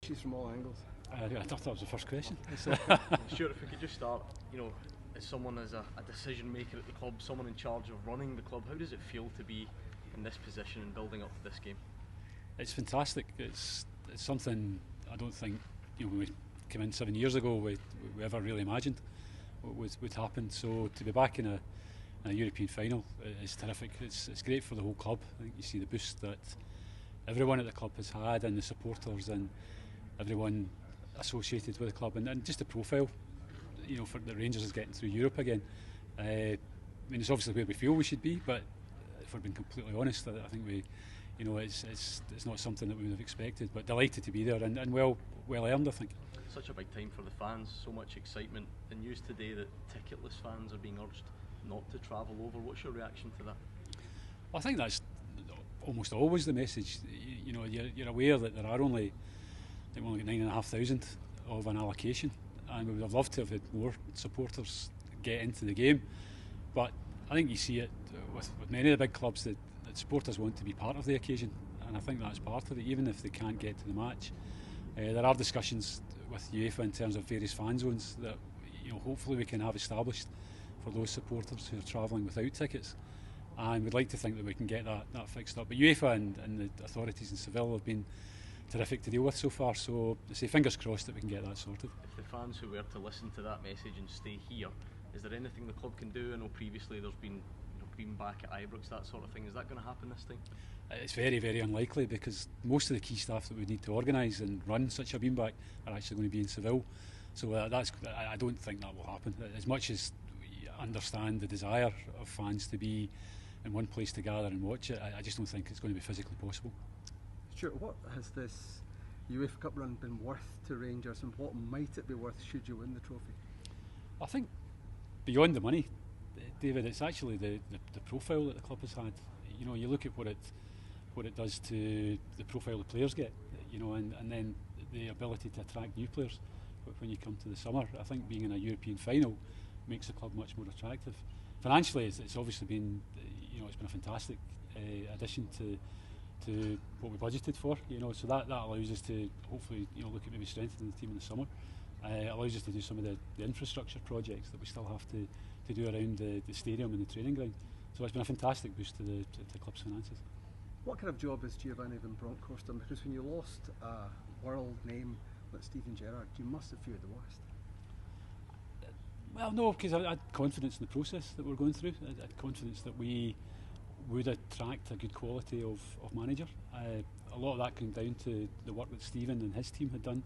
approaches from all angles. I thought that was the first question. Stuart, if we could just start, as someone as a decision maker at the club, someone in charge of running the club, how does it feel to be in this position and building up to this game? It's fantastic. It's something I don't think when we came in 7 years ago we ever really imagined would happen. So to be back in a European final is terrific. It's great for the whole club. I think you see the boost that everyone at the club has had, and the supporters and everyone associated with the club, and just the profile for the Rangers is getting through Europe again. I mean, it's obviously where we feel we should be, but if we're being completely honest, I think we it's not something that we would have expected, but delighted to be there and well earned, I think. Such a big time for the fans, so much excitement. The news today that ticketless fans are being urged not to travel over. What's your reaction to that? Well, I think that's almost always the message. You're aware that there are only, I think we only got 9,500 of an allocation, and we would have loved to have had more supporters get into the game, but I think you see it with many of the big clubs that supporters want to be part of the occasion, and I think that's part of it, even if they can't get to the match. There are discussions with UEFA in terms of various fan zones that hopefully we can have established for those supporters who are travelling without tickets, and we'd like to think that we can get that fixed up. But UEFA and the authorities in Seville have been terrific to deal with so far, so I say fingers crossed that we can get that sorted. If the fans who were to listen to that message and stay here, is there anything the club can do? I know previously there's been being back at Ibrox, that sort of thing. Is that going to happen this time? It's very, very unlikely, because most of the key staff that we need to organise and run such a beam back are actually going to be in Seville. So I don't think that will happen. As much as we understand the desire of fans to be in one place to gather and watch it, I just don't think it's going to be physically possible. Stuart, what has this UEFA Cup run been worth to Rangers, and what might it be worth should you win the trophy? I think beyond the money, David, it's actually the profile that the club has had. You look at what it does to the profile the players get, and then the ability to attract new players when you come to the summer. I think being in a European final makes the club much more attractive. Financially, it's obviously been, it's been a fantastic addition to what we budgeted for. So that allows us to hopefully, look at maybe strengthening the team in the summer. It allows us to do some of the infrastructure projects that we still have to do around the stadium and the training ground. So it's been a fantastic boost to the club's finances. What kind of job has Giovanni Van Bronckhorst done? Because when you lost a world name like Steven Gerrard, you must have feared the worst. Well, no, because I had confidence in the process that we're going through. I had confidence that we would attract a good quality of manager. A lot of that came down to the work that Steven and his team had done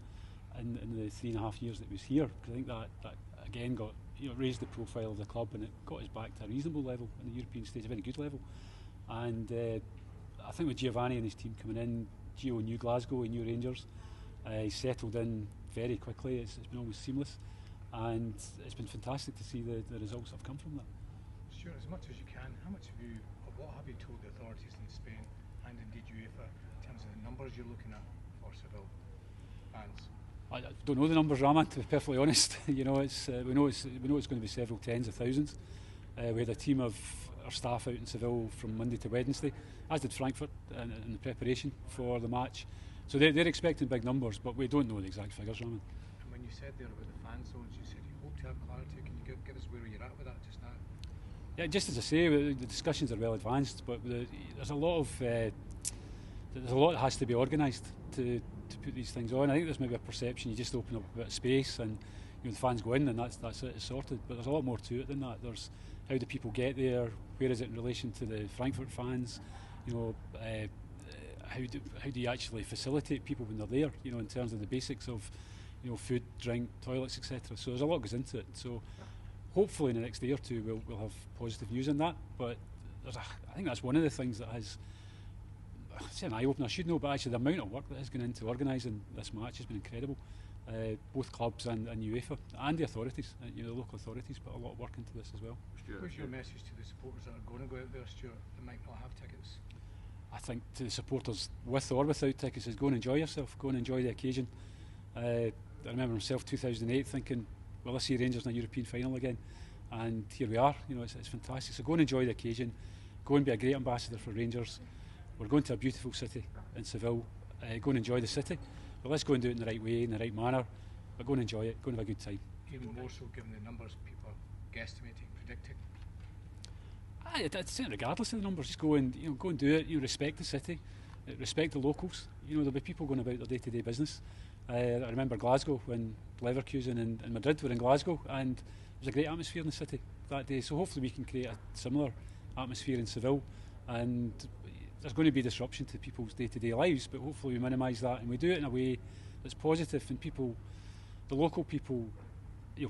in the 3.5 years that he was here. Because I think that again got raised the profile of the club, and it got us back to a reasonable level in the European stage, a very good level. And I think with Giovanni and his team coming in, Gio knew Glasgow, he knew Rangers. He settled in very quickly. It's been almost seamless, and it's been fantastic to see the results that have come from that. Stuart, as much as you can, what have you told the authorities in Spain and indeed UEFA in terms of the numbers you're looking at for Seville fans? I don't know the numbers, Raman, to be perfectly honest. We know it's going to be several tens of thousands. We had a team of our staff out in Seville from Monday to Wednesday, as did Frankfurt in the preparation for the match. So they're expecting big numbers, but we don't know the exact figures, Raman. And when you said there about the fan zones, you said you hope to have clarity. Can you give us where you're at with that just now? Yeah, just as I say, the discussions are well advanced, but there's a lot that has to be organised to put these things on. I think there's maybe a perception you just open up a bit of space and the fans go in and that's it, it's sorted. But there's a lot more to it than that. There's how do people get there? Where is it in relation to the Frankfurt fans? How do you actually facilitate people when they're there? In terms of the basics of food, drink, toilets, etc. So there's a lot goes into it. So hopefully in the next day or two we'll have positive news on that. But I think that's one of the things that has. It's an eye-opener, I should know, but actually the amount of work that has gone into organising this match has been incredible. Both clubs and UEFA and the authorities, the local authorities put a lot of work into this as well. What's your message to the supporters that are going to go out there, Stuart, that might not have tickets? I think to the supporters with or without tickets is go and enjoy yourself, go and enjoy the occasion. I remember myself 2008 thinking, well, let's see Rangers in a European final again, and here we are. It's fantastic. So go and enjoy the occasion, go and be a great ambassador for Rangers. We're going to a beautiful city in Seville. Go and enjoy the city, But let's go and do it in the right way, in the right manner. But go and enjoy it, go and have a good time. Even more so given the numbers people are guesstimating, predicting. I'd say regardless of the numbers, just go and do it. Respect the city, respect the locals. There'll be people going about their day-to-day business. I remember Glasgow when Leverkusen and Madrid were in Glasgow, and it was a great atmosphere in the city that day. So hopefully we can create a similar atmosphere in Seville, and there's going to be disruption to people's day-to-day lives, but hopefully we minimise that and we do it in a way that's positive, and people, the local people,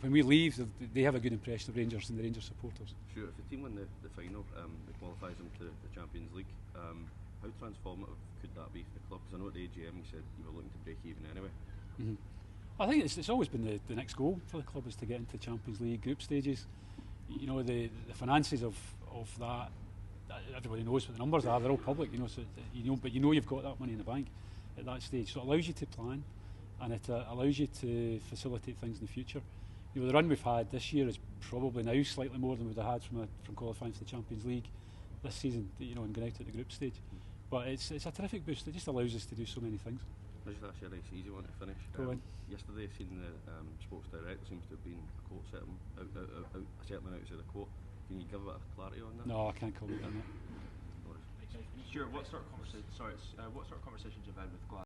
when we leave, they have a good impression of Rangers and the Rangers supporters. Sure, if the team win the final, it qualifies them to the Champions League. How transformative could that be for the club? Because I know at the AGM you said you were looking to break even anyway. Mm-hmm. I think it's always been the next goal for the club is to get into Champions League group stages. The finances of that, everybody knows what the numbers are. They're all public, so but you've got that money in the bank at that stage. So it allows you to plan, and it allows you to facilitate things in the future. The run we've had this year is probably now slightly more than we'd have had from qualifying for the Champions League this season, and going out at the group stage. But it's a terrific boost. It just allows us to do so many things. I'll just ask you a nice easy one to finish. Go on. Yesterday, I seen the sports director seems to have been a quote set out a certain amount outside a quote. Can you give a bit of clarity on that? No, I can't comment on that. Stuart, what sort of conversations you've had with Glasgow?